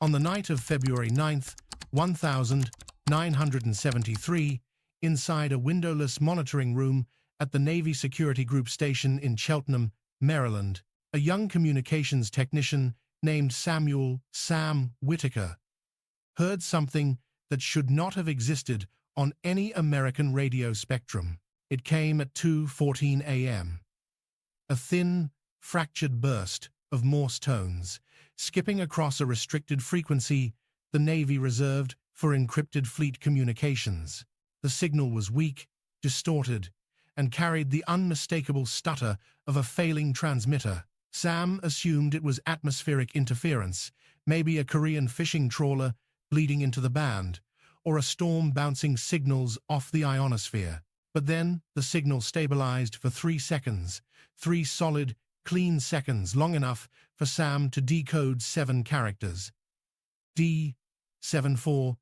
On the night of February 9th, 1973, inside a windowless monitoring room at the Navy Security Group station in Cheltenham, Maryland, a young communications technician named Sam Whitaker heard something that should not have existed on any American radio spectrum. It came at 2:14 a.m. A thin, fractured burst of Morse tones, skipping across a restricted frequency the Navy reserved for encrypted fleet communications. The signal was weak, distorted, and carried the unmistakable stutter of a failing transmitter. Sam assumed it was atmospheric interference, maybe a Korean fishing trawler bleeding into the band, or a storm bouncing signals off the ionosphere. But then the signal stabilized for 3 seconds, 3 solid, clean seconds, long enough for Sam to decode 7 characters. D74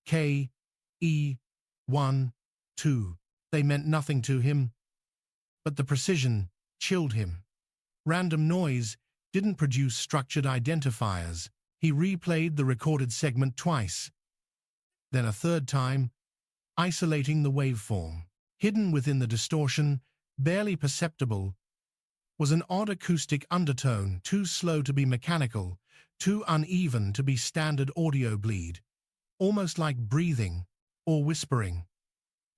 KE1 2. They meant nothing to him, but the precision chilled him. Random noise didn't produce structured identifiers. He replayed the recorded segment twice, then a third time, isolating the waveform. Hidden within the distortion, barely perceptible, was an odd acoustic undertone, too slow to be mechanical, too uneven to be standard audio bleed, almost like breathing or whispering.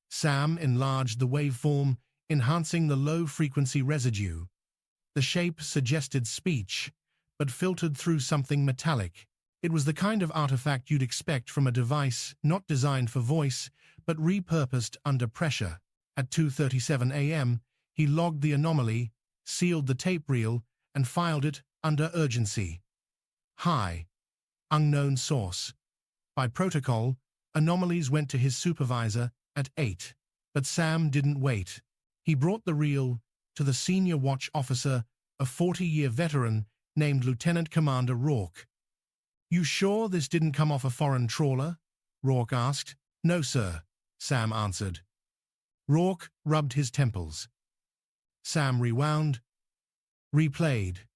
Sam enlarged the waveform, enhancing the low-frequency residue. The shape suggested speech, but filtered through something metallic. It was the kind of artifact you'd expect from a device not designed for voice, but repurposed under pressure. At 2:37 a.m., he logged the anomaly, sealed the tape reel, and filed it under urgency. High. Unknown source. By protocol, anomalies went to his supervisor at 8. But Sam didn't wait. He brought the reel to the senior watch officer, a 40-year veteran named Lieutenant Commander Rourke. "You sure this didn't come off a foreign trawler?" Rourke asked. "No, sir," Sam answered. Rourke rubbed his temples. Sam rewound, replayed,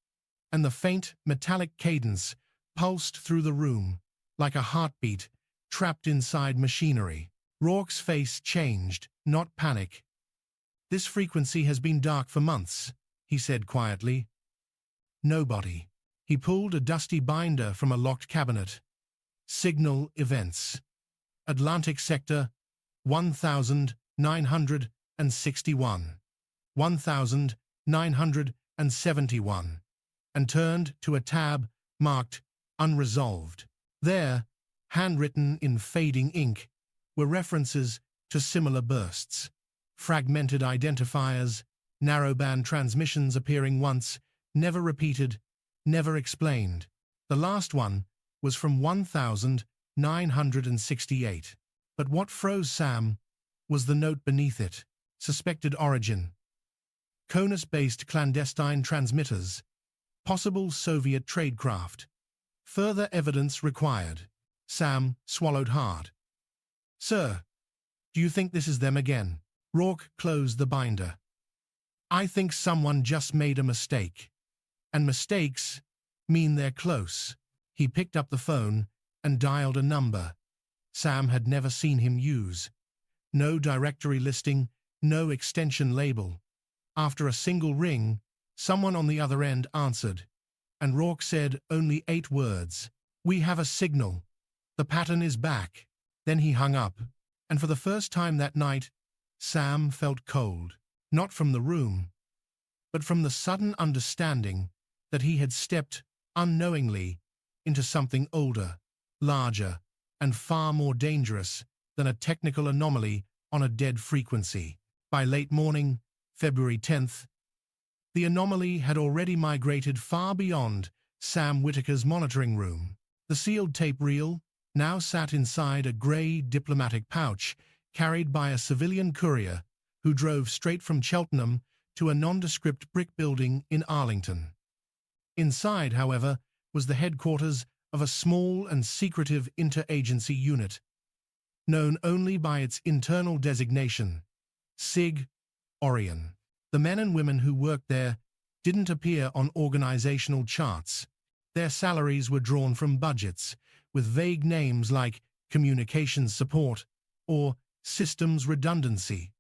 and the faint, metallic cadence pulsed through the room, like a heartbeat trapped inside machinery. Rourke's face changed, not panic. "This frequency has been dark for months," he said quietly. "Nobody." He pulled a dusty binder from a locked cabinet. Signal events. Atlantic Sector 1961, 1971, and turned to a tab marked Unresolved. There, handwritten in fading ink, were references to similar bursts. Fragmented identifiers, narrowband transmissions appearing once, never repeated, never explained. The last one was from 1968. But what froze Sam was the note beneath it. Suspected origin. Conus-based clandestine transmitters. Possible Soviet tradecraft. Further evidence required. Sam swallowed hard. "Sir, do you think this is them again?" Rourke closed the binder. "I think someone just made a mistake. And mistakes mean they're close." He picked up the phone and dialed a number Sam had never seen him use. No directory listing, no extension label. After a single ring, someone on the other end answered, and Rourke said only 8 words. "We have a signal. The pattern is back." Then he hung up, and for the first time that night, Sam felt cold, not from the room, but from the sudden understanding that he had stepped, unknowingly, into something older, larger, and far more dangerous than a technical anomaly on a dead frequency. By late morning, February 10th, the anomaly had already migrated far beyond Sam Whitaker's monitoring room. The sealed tape reel now sat inside a gray diplomatic pouch carried by a civilian courier who drove straight from Cheltenham to a nondescript brick building in Arlington. Inside, however, was the headquarters of a small and secretive interagency unit, known only by its internal designation, SIG Orion. The men and women who worked there didn't appear on organizational charts. Their salaries were drawn from budgets, with vague names like communications support or systems redundancy.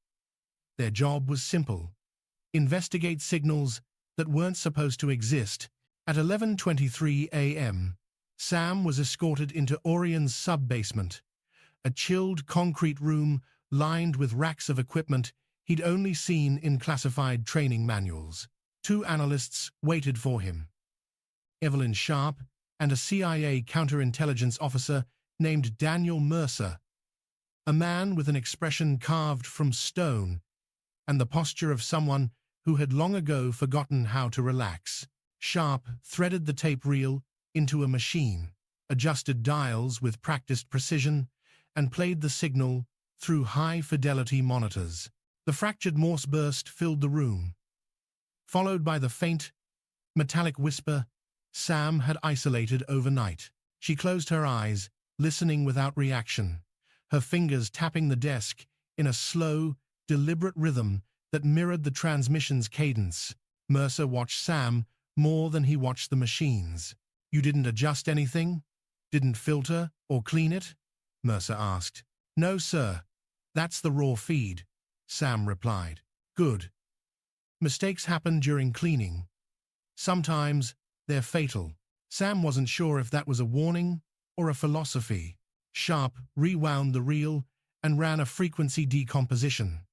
Their job was simple: investigate signals that weren't supposed to exist. At 11:23 a.m., Sam was escorted into Orion's sub-basement, a chilled concrete room lined with racks of equipment he'd only seen in classified training manuals. Two analysts waited for him: Evelyn Sharp and a CIA counterintelligence officer named Daniel Mercer, a man with an expression carved from stone and the posture of someone who had long ago forgotten how to relax. Sharp threaded the tape reel into a machine, adjusted dials with practiced precision, and played the signal through high-fidelity monitors. The fractured Morse burst filled the room, followed by the faint, metallic whisper Sam had isolated overnight. She closed her eyes, listening without reaction, her fingers tapping the desk in a slow, deliberate rhythm that mirrored the transmission's cadence. Mercer watched Sam more than he watched the machines. "You didn't adjust anything? Didn't filter or clean it?" Mercer asked. "No, sir. That's the raw feed," Sam replied. "Good. Mistakes happen during cleaning. Sometimes they're fatal." Sam wasn't sure if that was a warning or a philosophy. Sharp rewound the reel and ran a frequency decomposition.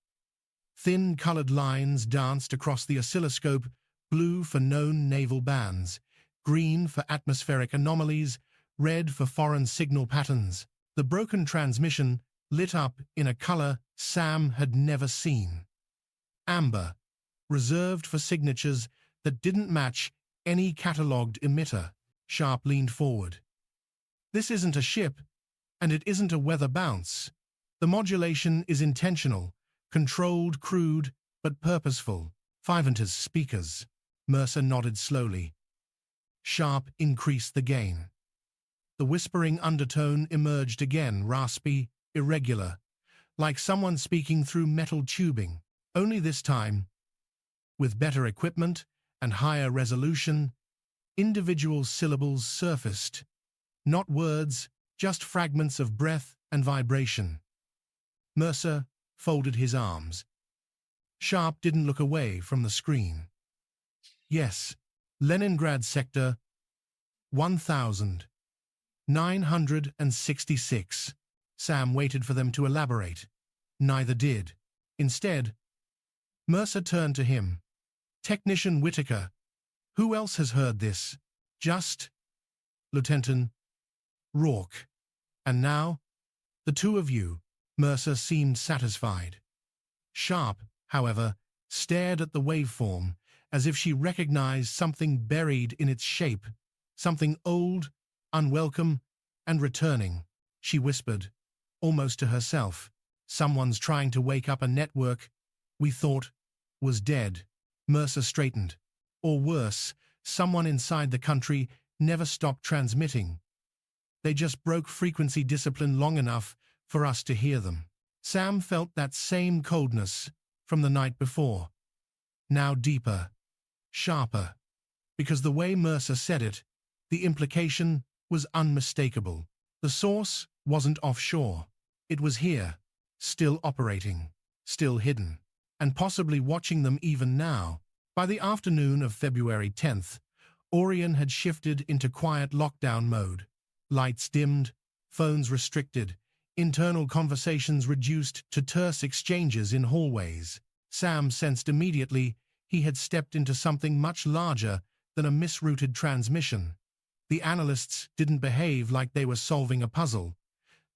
Thin colored lines danced across the oscilloscope, blue for known naval bands, green for atmospheric anomalies, red for foreign signal patterns. The broken transmission lit up in a color Sam had never seen: amber, reserved for signatures that didn't match any catalogued emitter. Sharp leaned forward. "This isn't a ship, and it isn't a weather bounce. The modulation is intentional, controlled, crude, but purposeful." "Fiventer's speakers." Mercer nodded slowly. Sharp increased the gain. The whispering undertone emerged again, raspy, irregular, like someone speaking through metal tubing. Only this time, with better equipment and higher resolution, individual syllables surfaced. Not words, just fragments of breath and vibration. Mercer folded his arms. Sharp didn't look away from the screen. "Yes, Leningrad Sector 1966. Sam waited for them to elaborate. Neither did. Instead, Mercer turned to him. "Technician Whitaker, who else has heard this?" "Just Lieutenant Rourke. And now, the two of you." Mercer seemed satisfied. Sharp, however, stared at the waveform as if she recognized something buried in its shape, something old, unwelcome, and returning. She whispered, almost to herself, "Someone's trying to wake up a network we thought was dead." Mercer straightened. "Or worse, someone inside the country never stopped transmitting. They just broke frequency discipline long enough for us to hear them." Sam felt that same coldness from the night before, now deeper, sharper, because the way Mercer said it, the implication was unmistakable. The source wasn't offshore. It was here, still operating, still hidden, and possibly watching them even now. By the afternoon of February 10th, Orion had shifted into quiet lockdown mode. Lights dimmed, phones restricted, internal conversations reduced to terse exchanges in hallways. Sam sensed immediately he had stepped into something much larger than a misrouted transmission. The analysts didn't behave like they were solving a puzzle.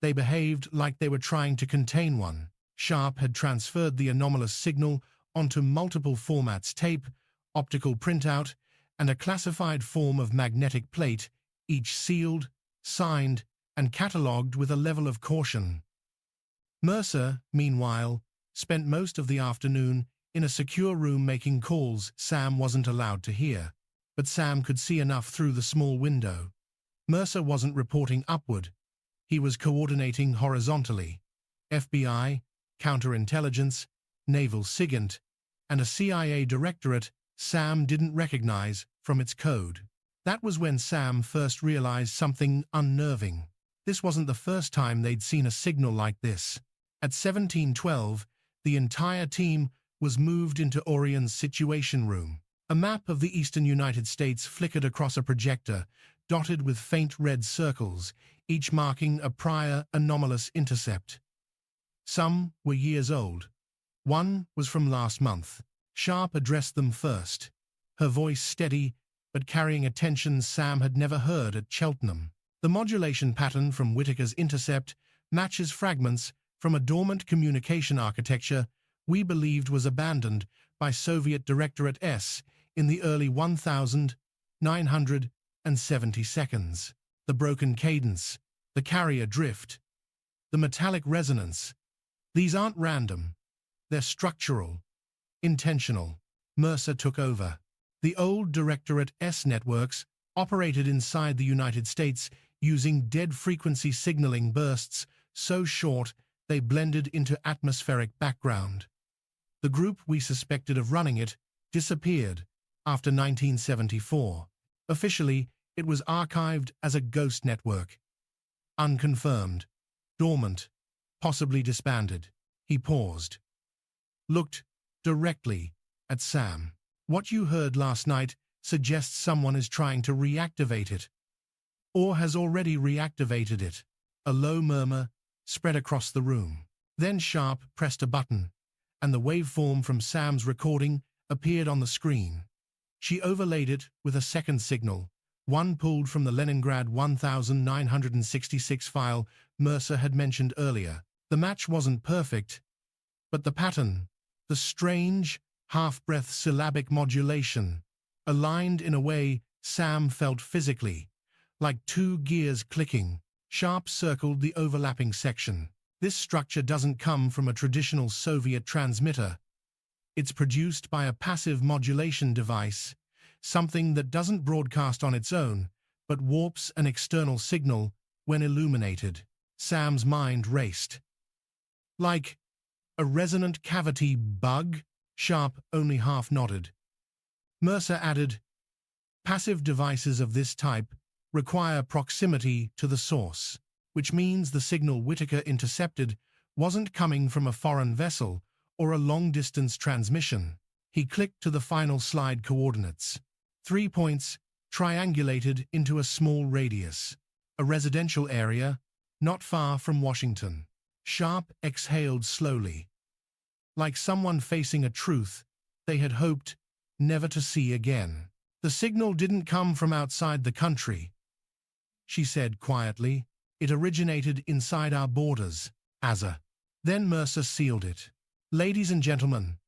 They behaved like they were trying to contain one. Sharp had transferred the anomalous signal onto multiple formats: tape, optical printout, and a classified form of magnetic plate, each sealed, signed, and catalogued with a level of caution. Mercer, meanwhile, spent most of the afternoon in a secure room making calls Sam wasn't allowed to hear, but Sam could see enough through the small window. Mercer wasn't reporting upward. He was coordinating horizontally. FBI, counterintelligence, naval SIGINT, and a CIA directorate Sam didn't recognize from its code. That was when Sam first realized something unnerving. This wasn't the first time they'd seen a signal like this. At 1712, the entire team was moved into Orion's Situation Room. A map of the eastern United States flickered across a projector, dotted with faint red circles, each marking a prior anomalous intercept. Some were years old. One was from last month. Sharp addressed them first, her voice steady but carrying a tension Sam had never heard at Cheltenham. The modulation pattern from Whitaker's intercept matches fragments from a dormant communication architecture we believed was abandoned by Soviet Directorate S in the early 1970 seconds. The broken cadence, the carrier drift, the metallic resonance. These aren't random. They're structural, intentional. Mercer took over. The old Directorate S networks operated inside the United States using dead-frequency signaling bursts so short they blended into atmospheric background. The group we suspected of running it disappeared after 1974. Officially, it was archived as a ghost network. Unconfirmed, dormant, possibly disbanded. He paused, looked directly at Sam. What you heard last night suggests someone is trying to reactivate it, or has already reactivated it. A low murmur spread across the room. Then Sharp pressed a button, and the waveform from Sam's recording appeared on the screen. She overlaid it with a second signal, one pulled from the Leningrad 1966 file Mercer had mentioned earlier. The match wasn't perfect, but the pattern, the strange, half-breath syllabic modulation, aligned in a way Sam felt physically, like two gears clicking. Sharp circled the overlapping section. This structure doesn't come from a traditional Soviet transmitter. It's produced by a passive modulation device, something that doesn't broadcast on its own, but warps an external signal when illuminated. Sam's mind raced. Like a resonant cavity bug? Sharp only half nodded. Mercer added, passive devices of this type require proximity to the source, which means the signal Whitaker intercepted wasn't coming from a foreign vessel or a long-distance transmission. He clicked to the final slide coordinates. 3 points triangulated into a small radius. A residential area, not far from Washington. Sharp exhaled slowly, like someone facing a truth they had hoped never to see again. The signal didn't come from outside the country, she said quietly. It originated inside our borders, Azza. Then Mercer sealed it. Ladies and gentlemen,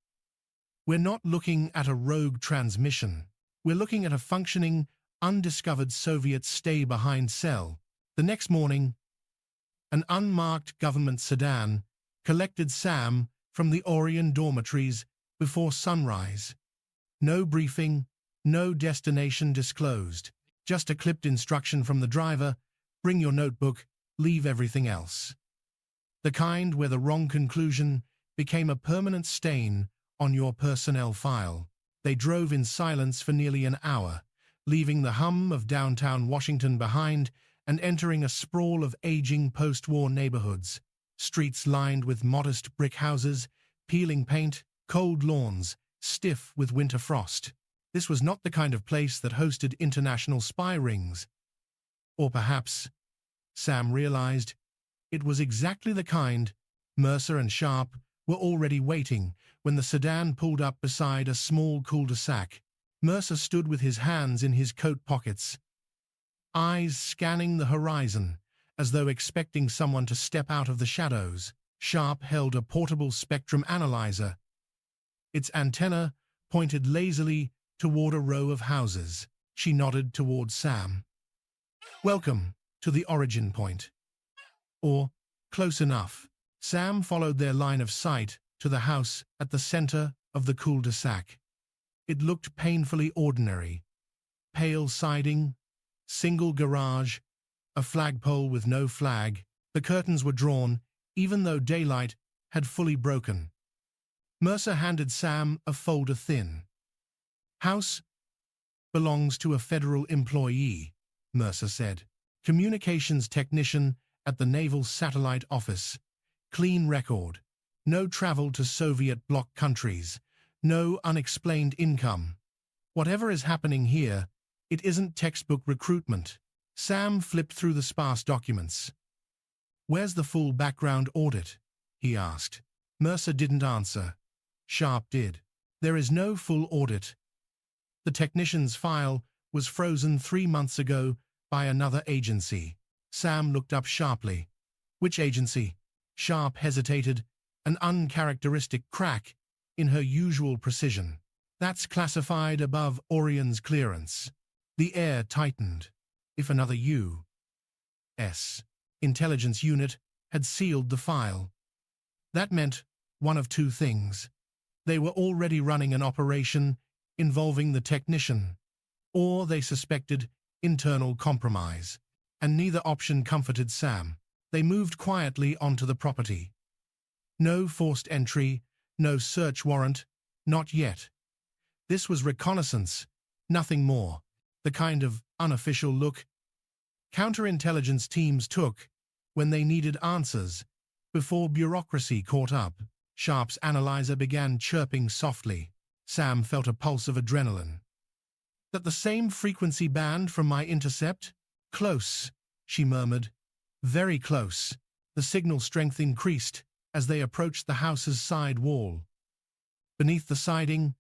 we're not looking at a rogue transmission. We're looking at a functioning, undiscovered Soviet stay-behind cell. The next morning, an unmarked government sedan collected Sam from the Orion dormitories before sunrise. No briefing, no destination disclosed, just a clipped instruction from the driver: bring your notebook, leave everything else. The kind where the wrong conclusion became a permanent stain on your personnel file. They drove in silence for nearly an hour, leaving the hum of downtown Washington behind and entering a sprawl of aging post-war neighborhoods, streets lined with modest brick houses, peeling paint, cold lawns, stiff with winter frost. This was not the kind of place that hosted international spy rings. Or perhaps, Sam realized, it was exactly the kind. Mercer and Sharp were already waiting when the sedan pulled up beside a small cul-de-sac. Mercer stood with his hands in his coat pockets, eyes scanning the horizon, as though expecting someone to step out of the shadows. Sharp held a portable spectrum analyzer, its antenna pointed lazily toward a row of houses. She nodded toward Sam. Welcome to the origin point. Or, close enough. Sam followed their line of sight to the house at the center of the cul-de-sac. It looked painfully ordinary. Pale siding, single garage, a flagpole with no flag. The curtains were drawn, even though daylight had fully broken. Mercer handed Sam a folder thin. House Belongs to a federal employee, Mercer said. Communications technician at the Naval Satellite Office. Clean record. No travel to Soviet bloc countries. No unexplained income. Whatever is happening here, it isn't textbook recruitment. Sam flipped through the sparse documents. Where's the full background audit? He asked. Mercer didn't answer. Sharp did. There is no full audit. The technician's file was frozen 3 months ago by another agency. Sam looked up sharply. Which agency? Sharp hesitated, an uncharacteristic crack in her usual precision. That's classified above Orion's clearance. The air tightened. If another U.S. intelligence unit had sealed the file. That meant one of two things. They were already running an operation involving the technician, or they suspected internal compromise, and neither option comforted Sam. They moved quietly onto the property. No forced entry, no search warrant, not yet. This was reconnaissance, nothing more. The kind of unofficial look counterintelligence teams took when they needed answers before bureaucracy caught up. Sharp's analyzer began chirping softly. Sam felt a pulse of adrenaline. That the same frequency band from my intercept? Close, she murmured. Very close. The signal strength increased as they approached the house's side wall. Beneath the siding,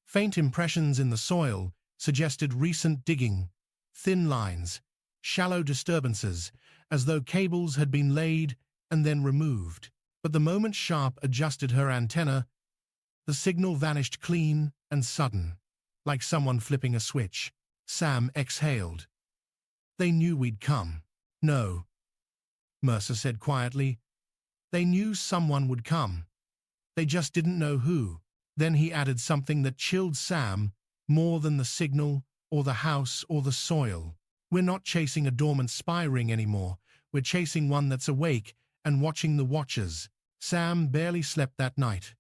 faint impressions in the soil suggested recent digging, thin lines, shallow disturbances, as though cables had been laid and then removed. But the moment Sharp adjusted her antenna, the signal vanished clean and sudden, like someone flipping a switch. Sam exhaled. They knew we'd come. No, Mercer said quietly. They knew someone would come. They just didn't know who. Then he added something that chilled Sam more than the signal or the house or the soil. We're not chasing a dormant spy ring anymore. We're chasing one that's awake and watching the watchers. Sam barely slept that night.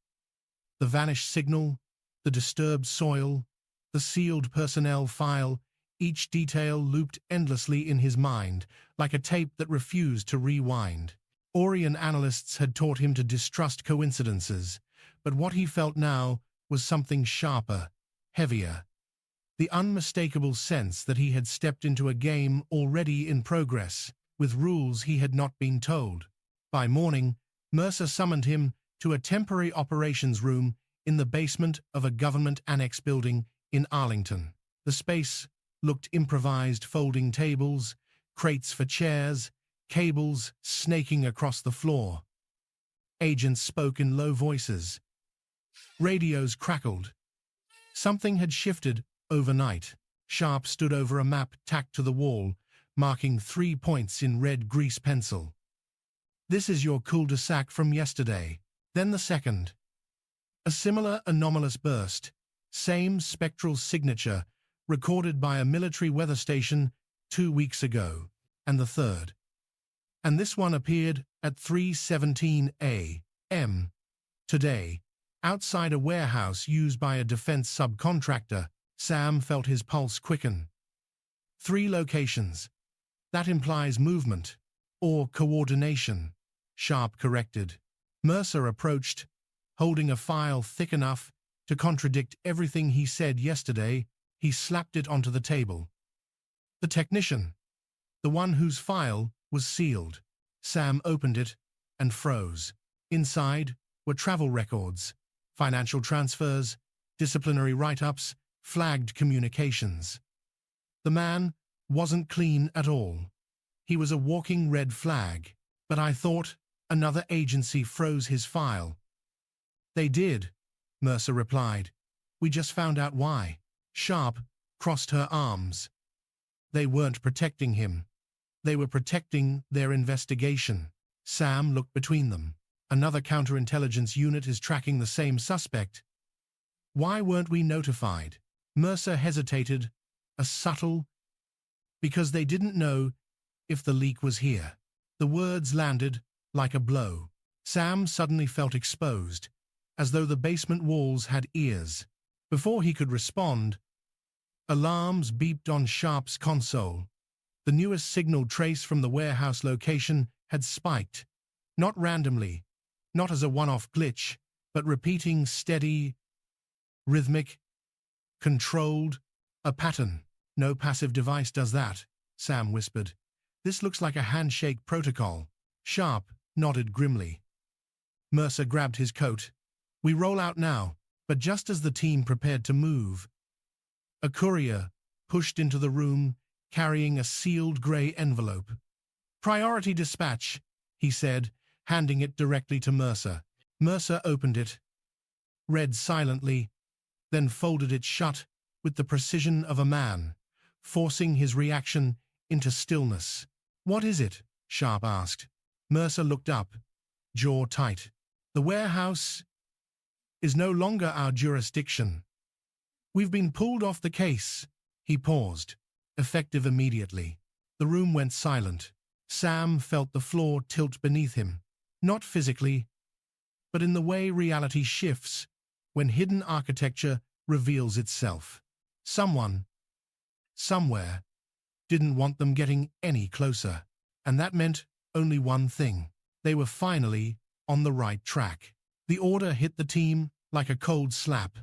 The vanished signal, the disturbed soil, the sealed personnel file, each detail looped endlessly in his mind, like a tape that refused to rewind. Orion analysts had taught him to distrust coincidences, but what he felt now was something sharper, heavier. The unmistakable sense that he had stepped into a game already in progress, with rules he had not been told. By morning, Mercer summoned him to a temporary operations room in the basement of a government annex building in Arlington. The space looked improvised: folding tables, crates for chairs, cables snaking across the floor. Agents spoke in low voices. Radios crackled. Something had shifted overnight. Sharp stood over a map tacked to the wall, marking 3 points in red grease pencil. This is your cul-de-sac from yesterday. Then the second. A similar anomalous burst, same spectral signature, recorded by a military weather station 2 weeks ago. And the third. And this one appeared at 3:17 a.m. today, outside a warehouse used by a defense subcontractor. Sam felt his pulse quicken. 3 locations. That implies movement, or coordination, Sharp corrected. Mercer approached, holding a file thick enough to contradict everything he said yesterday. He slapped it onto the table. The technician, the one whose file was sealed. Sam opened it and froze. Inside were travel records, financial transfers, disciplinary write-ups, flagged communications. The man wasn't clean at all. He was a walking red flag. But I thought another agency froze his file. They did, Mercer replied. We just found out why. Sharp crossed her arms. They weren't protecting him. They were protecting their investigation. Sam looked between them. Another counterintelligence unit is tracking the same suspect. Why weren't we notified? Mercer hesitated, a subtle, because they didn't know if the leak was here. The words landed like a blow. Sam suddenly felt exposed, as though the basement walls had ears. Before he could respond, Alarms beeped on Sharp's console. The newest signal trace from the warehouse location had spiked, not randomly, not as a one-off glitch, but repeating steady, rhythmic, controlled, a pattern. No passive device does that, Sam whispered. This looks like a handshake protocol. Sharp nodded grimly. Mercer grabbed his coat. We roll out now, but just as the team prepared to move, a courier pushed into the room carrying a sealed grey envelope. Priority dispatch, he said, handing it directly to Mercer. Mercer opened it, read silently, then folded it shut with the precision of a man, forcing his reaction into stillness. What is it? Sharp asked. Mercer looked up, jaw tight. The warehouse is no longer our jurisdiction. We've been pulled off the case. He paused, effective immediately. The room went silent. Sam felt the floor tilt beneath him, not physically, but in the way reality shifts when hidden architecture reveals itself. Someone, somewhere, didn't want them getting any closer, and that meant only one thing. They were finally on the right track. The order hit the team like a cold slap.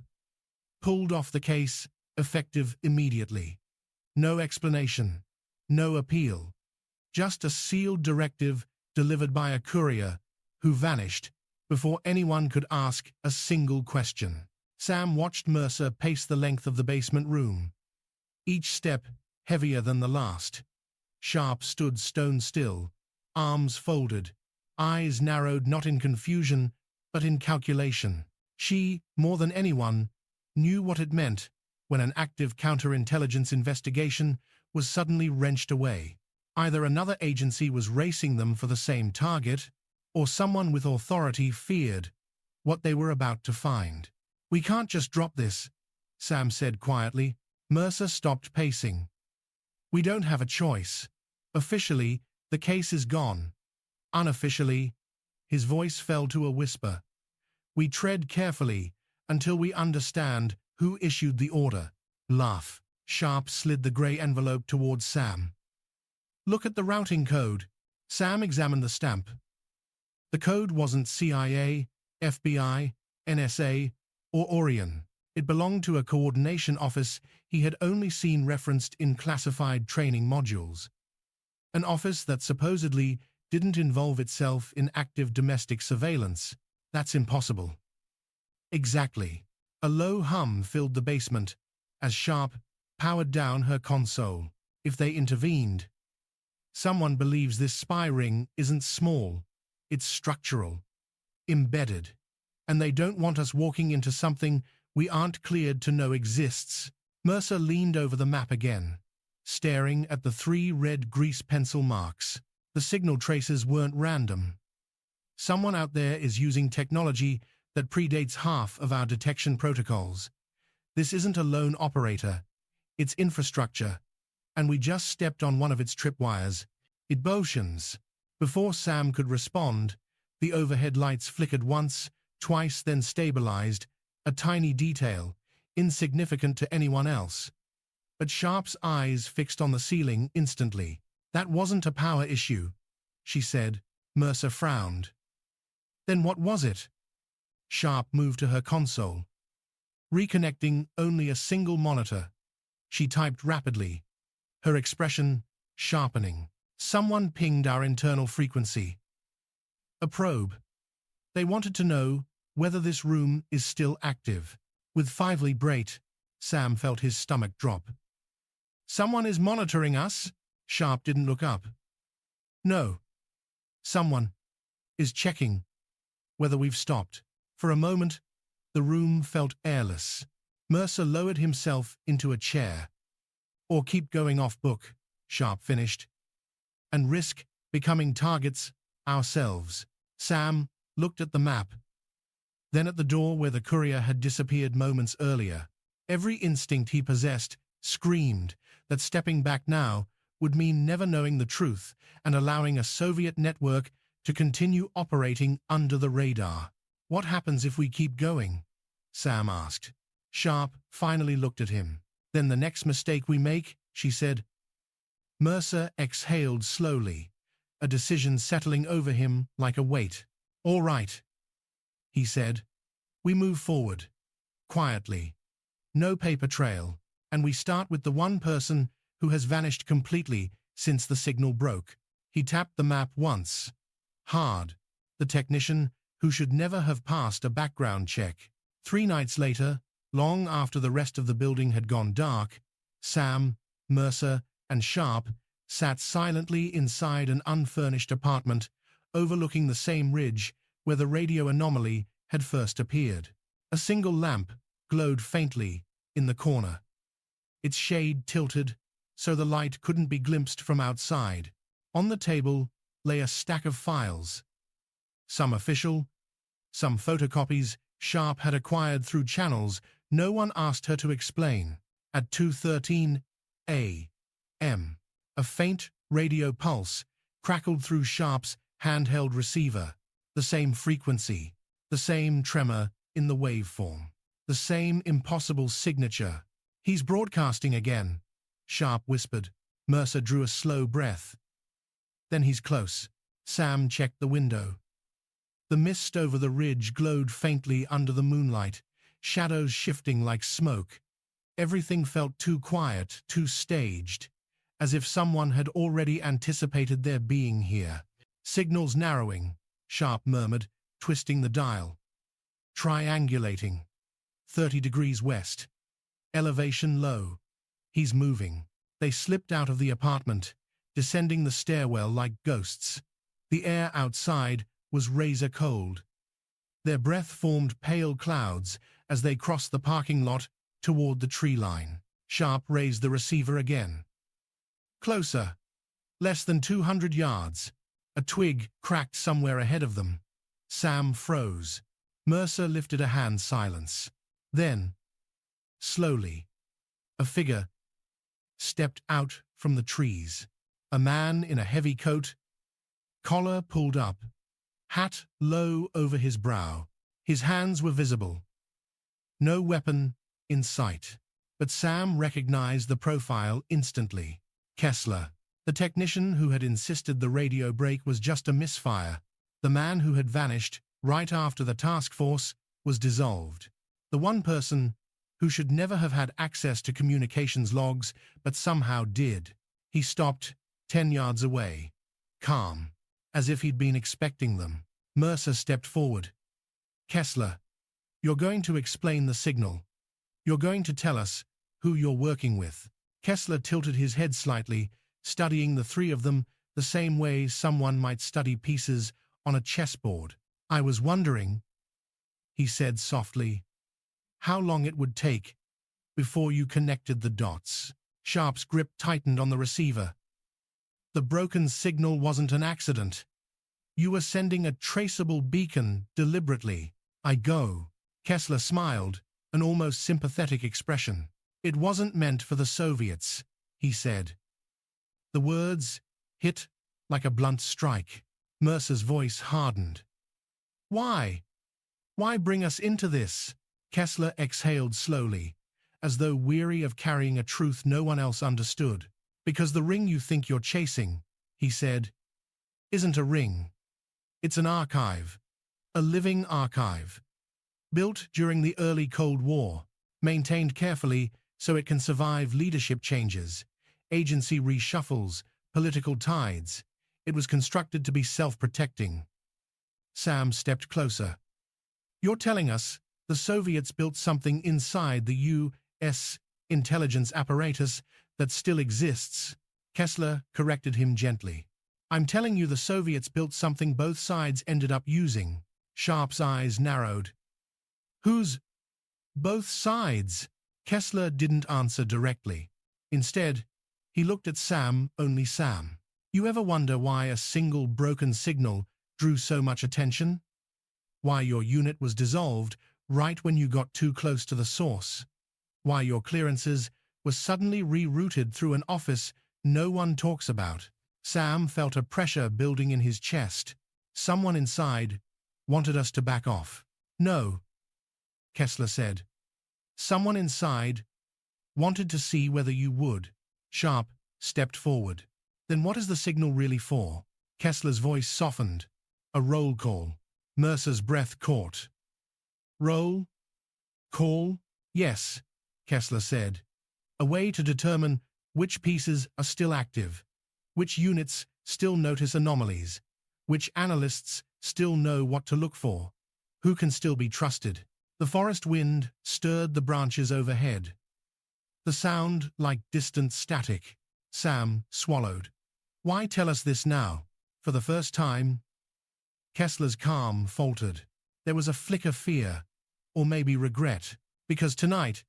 Pulled off the case, effective immediately. No explanation, no appeal. Just a sealed directive delivered by a courier who vanished before anyone could ask a single question. Sam watched Mercer pace the length of the basement room, each step heavier than the last. Sharp stood stone still, arms folded, eyes narrowed not in confusion but in calculation. She, more than anyone, knew what it meant when an active counterintelligence investigation was suddenly wrenched away. Either another agency was racing them for the same target, or someone with authority feared what they were about to find. We can't just drop this, Sam said quietly. Mercer stopped pacing. We don't have a choice. Officially, the case is gone. Unofficially, his voice fell to a whisper. We tread carefully until we understand who issued the order. Laugh. Sharp slid the grey envelope towards Sam. Look at the routing code. Sam examined the stamp. The code wasn't CIA, FBI, NSA, or Orion. It belonged to a coordination office he had only seen referenced in classified training modules. An office that supposedly didn't involve itself in active domestic surveillance. That's impossible. Exactly. A low hum filled the basement as Sharp powered down her console. If they intervened, someone believes this spy ring isn't small, it's structural, embedded, and they don't want us walking into something we aren't cleared to know exists. Mercer leaned over the map again, staring at the 3 red grease pencil marks. The signal traces weren't random. Someone out there is using technology that predates half of our detection protocols. This isn't a lone operator, it's infrastructure, and we just stepped on one of its tripwires. It motions. Before Sam could respond, the overhead lights flickered once, twice, then stabilized, a tiny detail, insignificant to anyone else. But Sharp's eyes fixed on the ceiling instantly. That wasn't a power issue, she said. Mercer frowned. Then what was it? Sharp moved to her console, reconnecting only a single monitor. She typed rapidly, her expression sharpening. Someone pinged our internal frequency. A probe. They wanted to know whether this room is still active. With Fively Brait, Sam felt his stomach drop. Someone is monitoring us? Sharp didn't look up. No. Someone is checking whether we've stopped. For a moment, the room felt airless. Mercer lowered himself into a chair. Or keep going off book, Sharp finished, and risk becoming targets ourselves. Sam looked at the map, then at the door where the courier had disappeared moments earlier. Every instinct he possessed screamed that stepping back now would mean never knowing the truth and allowing a Soviet network to continue operating under the radar. What happens if we keep going? Sam asked. Sharp finally looked at him. Then the next mistake we make, she said. Mercer exhaled slowly, a decision settling over him like a weight. All right, he said. We move forward, quietly. No paper trail, and we start with the one person who has vanished completely since the signal broke. He tapped the map once. Hard. The technician who should never have passed a background check. 3 nights later, long after the rest of the building had gone dark, Sam, Mercer, and Sharp sat silently inside an unfurnished apartment overlooking the same ridge where the radio anomaly had first appeared. A single lamp glowed faintly in the corner, its shade tilted so the light couldn't be glimpsed from outside. On the table lay a stack of files, some official, some photocopies Sharp had acquired through channels no one asked her to explain. At 2:13 a.m., a faint radio pulse crackled through Sharp's handheld receiver. The same frequency, the same tremor in the waveform, the same impossible signature. He's broadcasting again, Sharp whispered. Mercer drew a slow breath. Then he's close. Sam checked the window. The mist over the ridge glowed faintly under the moonlight, shadows shifting like smoke. Everything felt too quiet, too staged, as if someone had already anticipated their being here. Signals narrowing, Sharp murmured, twisting the dial. Triangulating. 30 degrees west. Elevation low. He's moving. They slipped out of the apartment, descending the stairwell like ghosts. The air outside was razor cold. Their breath formed pale clouds as they crossed the parking lot toward the tree line. Sharp raised the receiver again. Closer. Less than 200 yards. A twig cracked somewhere ahead of them. Sam froze. Mercer lifted a hand. Silence. Then, slowly, a figure stepped out from the trees. A man in a heavy coat, collar pulled up, hat low over his brow. His hands were visible. No weapon in sight. But Sam recognized the profile instantly. Kessler. The technician who had insisted the radio break was just a misfire. The man who had vanished right after the task force was dissolved. The one person who should never have had access to communications logs but somehow did. He stopped 10 yards away, calm, as if he'd been expecting them. Mercer stepped forward. Kessler, you're going to explain the signal. You're going to tell us who you're working with. Kessler tilted his head slightly, studying the three of them the same way someone might study pieces on a chessboard. I was wondering, he said softly, how long it would take before you connected the dots. Sharp's grip tightened on the receiver. The broken signal wasn't an accident. You were sending a traceable beacon deliberately. I go. Kessler smiled, an almost sympathetic expression. It wasn't meant for the Soviets, he said. The words hit like a blunt strike. Mercer's voice hardened. Why? Why bring us into this? Kessler exhaled slowly, as though weary of carrying a truth no one else understood. Because the ring you think you're chasing, he said, isn't a ring. It's an archive. A living archive. Built during the early Cold War, maintained carefully so it can survive leadership changes, agency reshuffles, political tides. It was constructed to be self-protecting. Sam stepped closer. You're telling us the Soviets built something inside the U.S. intelligence apparatus that still exists? Kessler corrected him gently. I'm telling you the Soviets built something both sides ended up using. Sharp's eyes narrowed. Who's both sides? Kessler didn't answer directly. Instead, he looked at Sam, only Sam. You ever wonder why a single broken signal drew so much attention? Why your unit was dissolved right when you got too close to the source? Why your clearances were suddenly rerouted through an office no one talks about? Sam felt a pressure building in his chest. Someone inside wanted us to back off. No, Kessler said. Someone inside Wanted to see whether you would. Sharp stepped forward. Then what is the signal really for? Kessler's voice softened. A roll call. Mercer's breath caught. Roll? Call? Yes, Kessler said. A way to determine which pieces are still active, which units still notice anomalies, which analysts still know what to look for, who can still be trusted. The forest wind stirred the branches overhead. The sound like distant static. Sam swallowed. Why tell us this now? For the first time? Kessler's calm faltered. There was a flick of fear, or maybe regret, because tonight,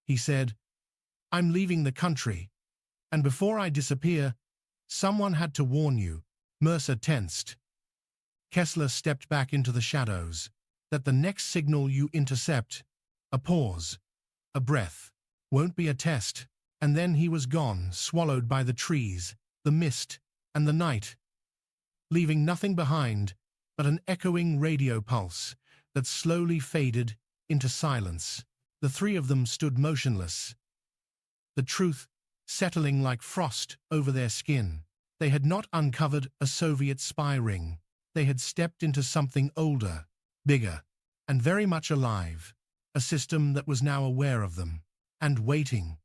he said, I'm leaving the country, and before I disappear, someone had to warn you. Mercer tensed. Kessler stepped back into the shadows. That the next signal you intercept, a pause, a breath, won't be a test. And then he was gone, swallowed by the trees, the mist, and the night, leaving nothing behind but an echoing radio pulse that slowly faded into silence. The three of them stood motionless, the truth settling like frost over their skin. They had not uncovered a Soviet spy ring. They had stepped into something older, bigger, and very much alive, a system that was now aware of them, and waiting.